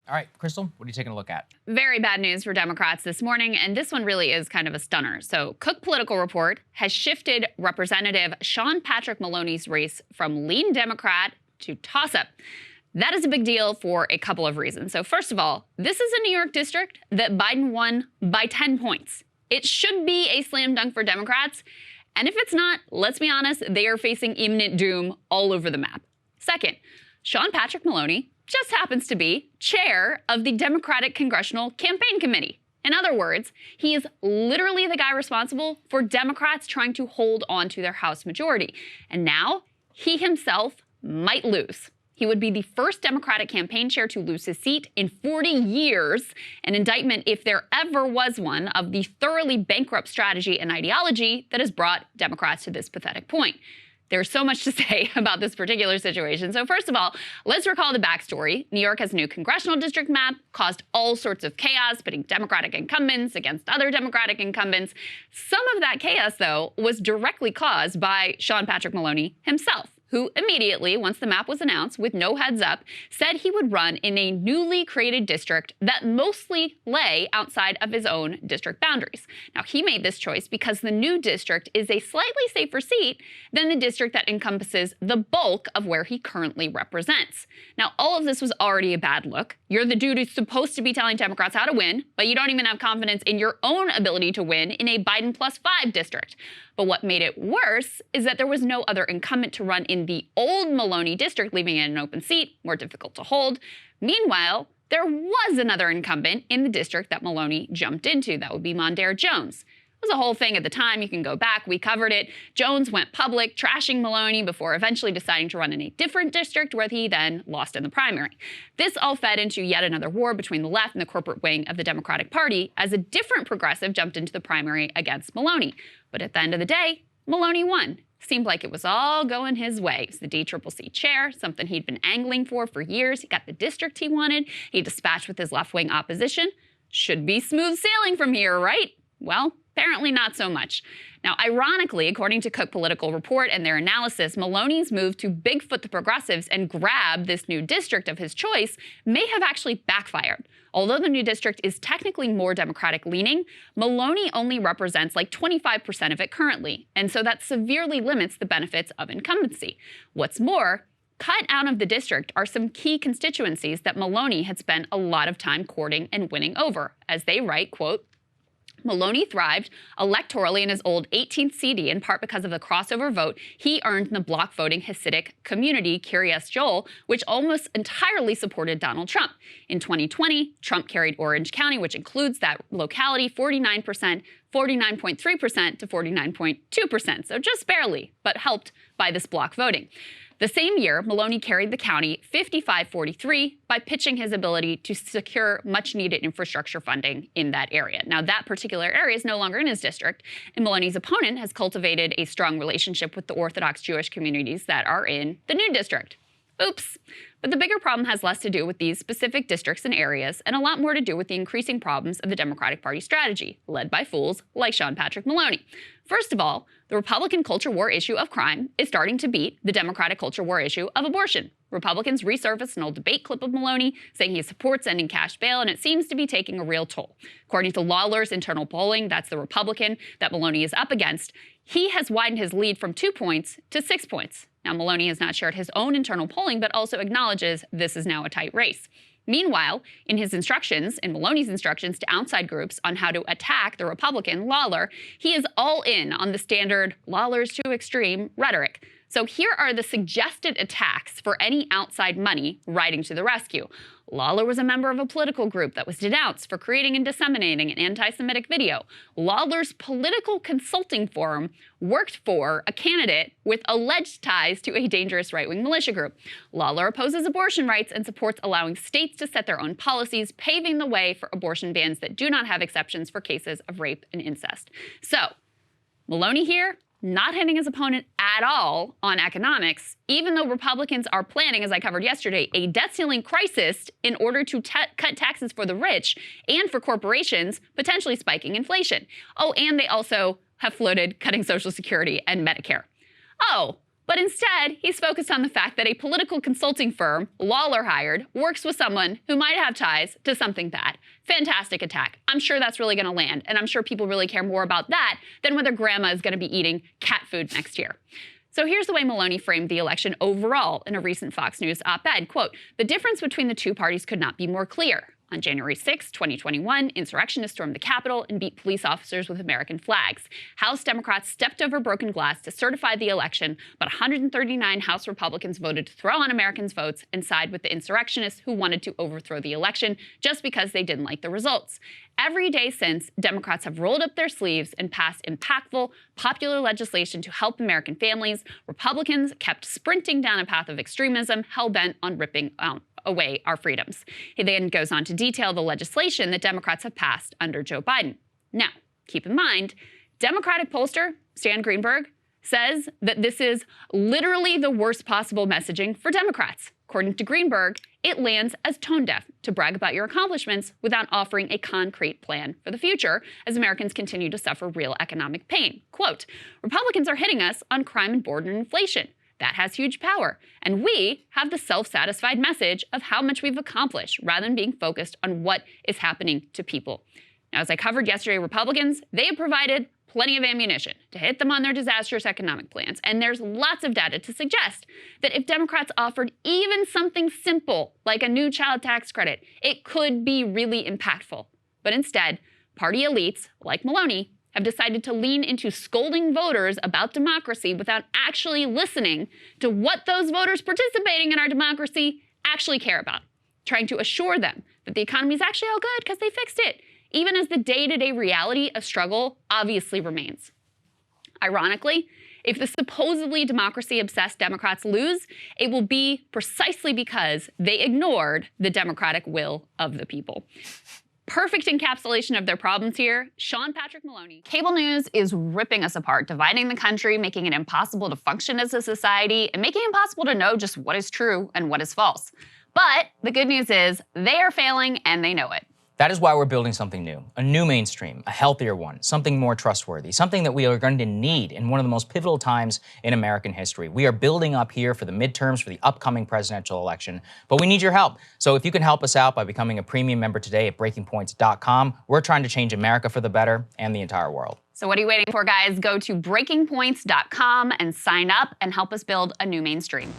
All right, Krystal, what are you taking a look at? Very bad news for Democrats this morning, and this one really is kind of a stunner. So Cook Political Report has shifted Representative Sean Patrick Maloney's race from lean Democrat to toss-up. That is a big deal for a couple of reasons. So first of all, this is a New York district that Biden won by 10 points. It should be a slam dunk for Democrats. And if it's not, let's be honest, they are facing imminent doom all over the map. Second, Sean Patrick Maloney just happens to be chair of the Democratic Congressional Campaign Committee. In other words, he is literally the guy responsible for Democrats trying to hold on to their House majority. And now he himself might lose. He would be the first Democratic campaign chair to lose his seat in 40 years, an indictment, if there ever was one, of the thoroughly bankrupt strategy and ideology that has brought Democrats to this pathetic point. There's so much to say about this particular situation. So first of all, let's recall the backstory. New York has a new congressional district map, caused all sorts of chaos, pitting Democratic incumbents against other Democratic incumbents. Some of that chaos, though, was directly caused by Sean Patrick Maloney himself, who immediately, once the map was announced, with no heads up, said he would run in a newly created district that mostly lay outside of his own district boundaries. Now, he made this choice because the new district is a slightly safer seat than the district that encompasses the bulk of where he currently represents. Now, all of this was already a bad look. You're the dude who's supposed to be telling Democrats how to win, but you don't even have confidence in your own ability to win in a Biden +5 district. But what made it worse is that there was no other incumbent to run in the old Maloney district, leaving it an open seat, more difficult to hold. Meanwhile, there was another incumbent in the district that Maloney jumped into. That would be Mondaire Jones. It was a whole thing at the time. You can go back. We covered it. Jones went public, trashing Maloney before eventually deciding to run in a different district where he then lost in the primary. This all fed into yet another war between the left and the corporate wing of the Democratic Party as a different progressive jumped into the primary against Maloney. But at the end of the day, Maloney won. Seemed like it was all going his way. He was the DCCC chair, something he'd been angling for years. He got the district he wanted. He dispatched with his left-wing opposition. Should be smooth sailing from here, right? Well, apparently not so much. Now, ironically, according to Cook Political Report and their analysis, Maloney's move to Bigfoot the progressives and grab this new district of his choice may have actually backfired. Although the new district is technically more Democratic-leaning, Maloney only represents like 25% of it currently, and so that severely limits the benefits of incumbency. What's more, cut out of the district are some key constituencies that Maloney had spent a lot of time courting and winning over. As they write, quote, Maloney thrived electorally in his old 18th CD, in part because of the crossover vote he earned in the block voting Hasidic community, Kiryas Joel, which almost entirely supported Donald Trump. In 2020, Trump carried Orange County, which includes that locality, 49%, 49.3% to 49.2%, so just barely, but helped by this block voting. The same year, Maloney carried the county 55-43 by pitching his ability to secure much-needed infrastructure funding in that area. Now, that particular area is no longer in his district, and Maloney's opponent has cultivated a strong relationship with the Orthodox Jewish communities that are in the new district. Oops. But the bigger problem has less to do with these specific districts and areas, and a lot more to do with the increasing problems of the Democratic Party strategy, led by fools like Sean Patrick Maloney. First of all, the Republican culture war issue of crime is starting to beat the Democratic culture war issue of abortion. Republicans resurfaced an old debate clip of Maloney saying he supports ending cash bail, and it seems to be taking a real toll. According to Lawler's internal polling, that's the Republican that Maloney is up against, he has widened his lead from 2 points to 6 points. Now, Maloney has not shared his own internal polling, but also acknowledges this is now a tight race. Meanwhile, in Maloney's instructions to outside groups on how to attack the Republican, Lawler, he is all in on the standard Lawler's too extreme rhetoric. So here are the suggested attacks for any outside money riding to the rescue. Lawler was a member of a political group that was denounced for creating and disseminating an anti-Semitic video. Lawler's political consulting firm worked for a candidate with alleged ties to a dangerous right-wing militia group. Lawler opposes abortion rights and supports allowing states to set their own policies, paving the way for abortion bans that do not have exceptions for cases of rape and incest. So, Maloney here, not hitting his opponent at all on economics, even though Republicans are planning, as I covered yesterday, a debt ceiling crisis in order to cut taxes for the rich and for corporations, potentially spiking inflation. Oh, and they also have floated cutting Social Security and Medicare. Oh, But instead, he's focused on the fact that a political consulting firm, Lawler hired, works with someone who might have ties to something bad. Fantastic attack. I'm sure that's really going to land, and I'm sure people really care more about that than whether grandma is going to be eating cat food next year. So here's the way Maloney framed the election overall in a recent Fox News op-ed. Quote, "The difference between the two parties could not be more clear. On January 6, 2021, insurrectionists stormed the Capitol and beat police officers with American flags. House Democrats stepped over broken glass to certify the election, but 139 House Republicans voted to throw on Americans' votes and side with the insurrectionists who wanted to overthrow the election just because they didn't like the results. Every day since, Democrats have rolled up their sleeves and passed impactful, popular legislation to help American families. Republicans kept sprinting down a path of extremism, hell-bent on ripping away our freedoms." He then goes on to detail the legislation that Democrats have passed under Joe Biden. Now, keep in mind, Democratic pollster Stan Greenberg says that this is literally the worst possible messaging for Democrats. According to Greenberg, it lands as tone deaf to brag about your accomplishments without offering a concrete plan for the future as Americans continue to suffer real economic pain. Quote, "Republicans are hitting us on crime and border inflation. That has huge power. And we have the self-satisfied message of how much we've accomplished rather than being focused on what is happening to people." Now, as I covered yesterday, Republicans, they have provided plenty of ammunition to hit them on their disastrous economic plans. And there's lots of data to suggest that if Democrats offered even something simple like a new child tax credit, it could be really impactful. But instead, party elites like Maloney have decided to lean into scolding voters about democracy without actually listening to what those voters participating in our democracy actually care about, trying to assure them that the economy is actually all good because they fixed it, even as the day-to-day reality of struggle obviously remains. Ironically, if the supposedly democracy-obsessed Democrats lose, it will be precisely because they ignored the democratic will of the people. Perfect encapsulation of their problems here, Sean Patrick Maloney. Cable news is ripping us apart, dividing the country, making it impossible to function as a society, and making it impossible to know just what is true and what is false. But the good news is they are failing and they know it. That is why we're building something new, a new mainstream, a healthier one, something more trustworthy, something that we are going to need in one of the most pivotal times in American history. We are building up here for the midterms, for the upcoming presidential election, but we need your help. So if you can help us out by becoming a premium member today at breakingpoints.com, we're trying to change America for the better and the entire world. So what are you waiting for, guys? Go to breakingpoints.com and sign up and help us build a new mainstream.